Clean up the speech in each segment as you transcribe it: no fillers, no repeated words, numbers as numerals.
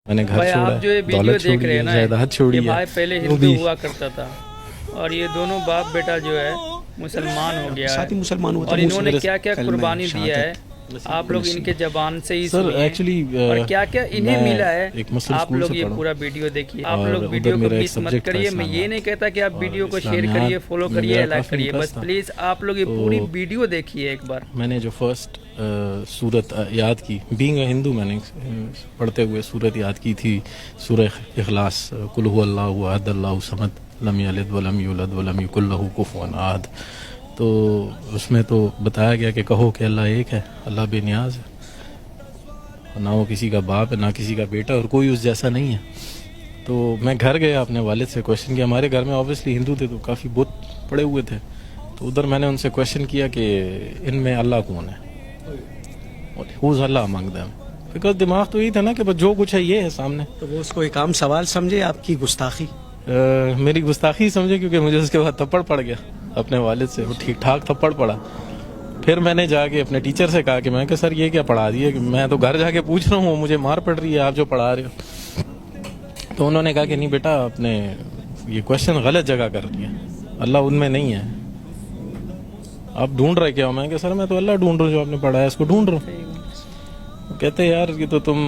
میں نے گھر بھائی چھوڑا آپ جو یہ ہے، ویڈیو دولت دیکھ چھوڑی رہے ہے، ہیں نا، جائیداد چھوڑی یہ ہے، بھائی پہلے جو ہندو بھی ہوا کرتا تھا اور یہ دونوں باپ بیٹا جو ہے مسلمان ہو گیا ساتھ ہی ہے، مسلمان ہوا اور تھا، انہوں نے کیا کیا کلمہ قربانی دیا ہے شہادت آپ لوگ ان کے زبان سے ہی سر سنیے، ایکچولی اور کیا کیا انہیں میں ملا ہے۔ ایک مسلم آپ اسکول لوگ سے یہ پڑھا پورا ویڈیو دیکھیے، آپ اور لوگ ادھر ویڈیو کو میرا ایک مس مت سبجیکٹ تھا کریے۔ میں یہ نہیں کہتا کہ آپ ویڈیو کو شیئر کریے، فالو کریے، لائک کریے، بس پلیز آپ لوگ یہ پوری ویڈیو دیکھیے ایک بار۔ میں نے جو فرسٹ سورت یاد کی، بینگ اے ہندو، میں نے پڑھتے ہوئے سورت یاد کی تھی، سورہ اخلاص، قل هو اللہ احد اللہ الصمد لم یلد ولم یولد ولم یکن لہ کفوا احد۔ تو اس میں تو بتایا گیا کہ کہو کہ اللہ ایک ہے، اللہ بے نیاز ہے، نہ وہ کسی کا باپ ہے نہ کسی کا بیٹا، اور کوئی اس جیسا نہیں ہے۔ تو میں گھر گیا، اپنے والد سے کویشچن کیا، ہمارے گھر میں اوبیسلی ہندو تھے تو کافی بت پڑے ہوئے تھے، تو ادھر میں نے ان سے کویشچن کیا کہ ان میں اللہ کون ہے، who's Allah among them, because دماغ تو یہی تھا نا کہ بس جو کچھ ہے یہ ہے سامنے۔ تو وہ اس کو ایک عام سوال سمجھے، آپ کی گستاخی؟ میری گستاخی سمجھے، کیونکہ مجھے اس کے بعد تھپڑ پڑ گیا اپنے والد سے، وہ ٹھیک ٹھاک تھپڑ پڑا۔ پھر میں نے جا کے اپنے ٹیچر سے کہا کہ میں کہ سر یہ کیا پڑھا دیے، کہ میں تو گھر جا کے پوچھ رہا ہوں، مجھے مار پڑ رہی ہے آپ جو پڑھا رہے ہو۔ تو انہوں نے کہا کہ نہیں بیٹا، آپ نے یہ کویشچن غلط جگہ کر دیا، اللہ ان میں نہیں ہے، آپ ڈھونڈ رہے کیا ہو؟ میں کہ سر میں تو اللہ ڈھونڈ رہا ہوں، جو آپ نے پڑھا ہے اس کو ڈھونڈ رہا ہوں۔ کہتے یار یہ تو تم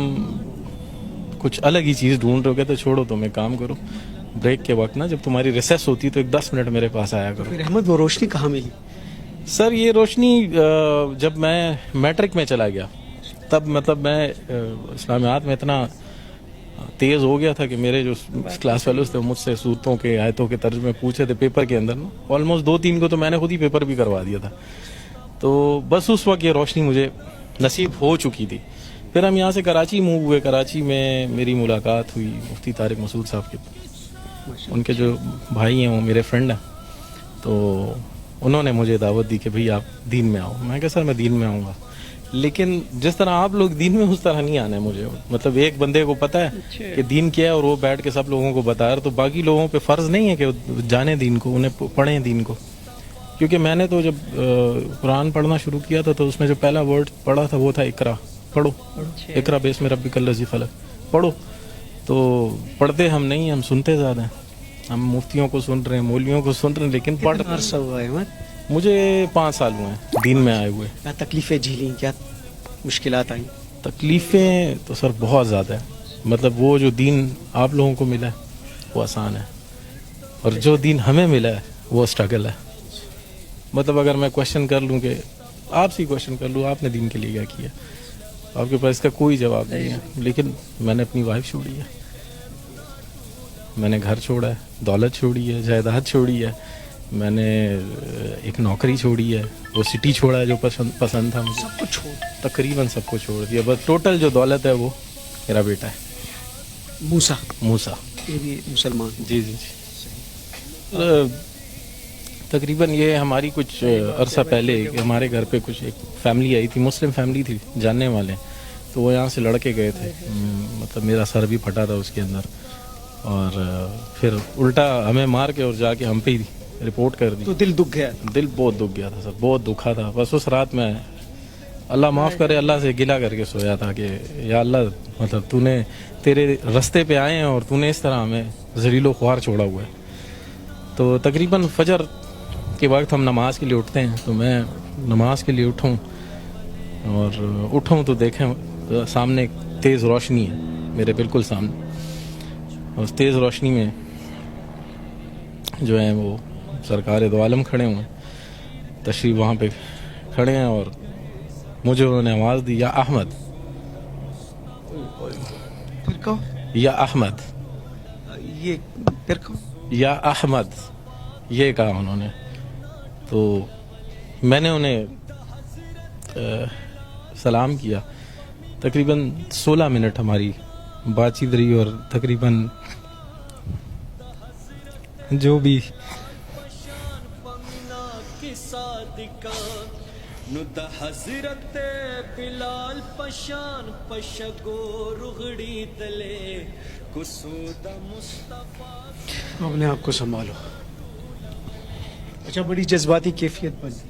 کچھ الگ ہی چیز ڈھونڈ رہے ہو۔ کہتے چھوڑو، تم ایک کام کرو، بریک کے وقت نا جب تمہاری ریسیس ہوتی ہے تو ایک 10 منٹ میرے پاس آیا کرو۔ پھر احمد وہ روشنی کہاں ملی؟ سر یہ روشنی جب میں میٹرک میں چلا گیا، تب مطلب میں اسلامیات میں اتنا تیز ہو گیا تھا کہ میرے جو کلاس فیلوز تھے مجھ سے صورتوں کے آیتوں کے ترجمے پوچھے تھے پیپر کے اندر نا، آلموسٹ 2-3 کو تو میں نے خود ہی پیپر بھی کروا دیا تھا۔ تو بس اس وقت یہ روشنی مجھے نصیب ہو چکی تھی۔ پھر ہم یہاں سے کراچی موو ہوئے، کراچی میں میری ملاقات ہوئی مفتی طارق مسعود صاحب کے، ان کے جو بھائی ہیں وہ میرے فرینڈ ہیں، تو انہوں نے مجھے دعوت دی کہ بھئی آپ دین میں آؤ۔ میں کہا سر میں دین میں آؤں گا، لیکن جس طرح آپ لوگ دین میں اس طرح نہیں آنا ہے مجھے۔ مطلب ایک بندے کو پتہ ہے کہ دین کیا ہے اور وہ بیٹھ کے سب لوگوں کو بتا رہا، تو باقی لوگوں پہ فرض نہیں ہے کہ جانیں دین کو، انہیں پڑھیں دین کو۔ کیونکہ میں نے تو جب قرآن پڑھنا شروع کیا تھا تو اس میں جو پہلا ورڈ پڑھا تھا وہ تھا اقرا، پڑھو، اقرا باسم ربک الذی خلق، پڑھو۔ تو پڑھتے ہم نہیں، ہم سنتے زیادہ ہیں، ہم مفتیوں کو سن رہے ہیں، مولویوں کو سن رہے ہیں، لیکن پڑھ کتنا عرصہ ہوا ہے احمد؟ مجھے 5 سال ہوئے ہیں دین میں آئے ہوئے۔ کیا تکلیفیں جھیلیں، کیا مشکلات آئیں؟ تکلیفیں تو سر بہت زیادہ ہیں، مطلب وہ جو دین آپ لوگوں کو ملا ہے وہ آسان ہے، اور جو دین ہمیں ملا ہے وہ اسٹرگل ہے۔ مطلب اگر میں کویشچن کر لوں کہ آپ سے کویشچن کر لوں آپ نے دین کے لیے کیا کیا، آپ کے پاس اس کا کوئی جواب نہیں ہے، لیکن میں نے اپنی وائف چھوڑی ہے، میں نے گھر چھوڑا ہے، دولت چھوڑی ہے، جائیداد چھوڑی ہے، میں نے ایک نوکری چھوڑی ہے، وہ سٹی چھوڑا ہے جو پسند تھا مجھے، سب کچھ چھوڑ، تقریباً سب کو چھوڑ دیا، بس ٹوٹل جو دولت ہے وہ میرا بیٹا ہے موسیٰ۔ یہ بھی مسلمان؟ جی جی جی۔ تقریباً یہ ہماری کچھ عرصہ پہلے ہمارے گھر پہ کچھ ایک فیملی آئی تھی، مسلم فیملی تھی، جاننے والے، تو وہ یہاں سے لڑکے گئے تھے، مطلب میرا سر بھی پھٹا تھا اس کے اندر، اور پھر الٹا ہمیں مار کے اور جا کے ہم پہ ہی رپورٹ کر دی۔ تو دل دکھ گیا؟ دل بہت دکھ گیا تھا سر، بہت دکھا تھا۔ بس اس رات میں اللہ معاف کرے اللہ سے گلہ کر کے سویا تھا کہ یا اللہ، مطلب تو نے تیرے رستے پہ آئے ہیں اور تو نے اس طرح ہمیں ذلیل و خوار چھوڑا ہوا ہے۔ تو تقریباً فجر کے وقت ہم نماز کے لیے اٹھتے ہیں، تو میں نماز کے لیے اٹھوں اور اٹھوں تو دیکھیں سامنے ایک تیز روشنی ہے میرے بالکل سامنے، اس تیز روشنی میں جو ہیں وہ سرکار دو عالم کھڑے ہوئے ہیں، تشریف وہاں پہ کھڑے ہیں، اور مجھے انہوں نے آواز دی یا احمد، پھر کہو یا احمد، یہ، پھر کہو یا احمد، یہ کہا انہوں نے۔ تو میں نے انہیں سلام کیا، تقریباً 16 منٹ ہماری بات چیت رہی، اور تقریباً جو بھی حضرت بلال پشان پشگو رغڑی دلے کسود مصطفیٰ۔ اپنے آپ کو سنبھالو۔ اچھا، بڑی جذباتی کیفیت بنی۔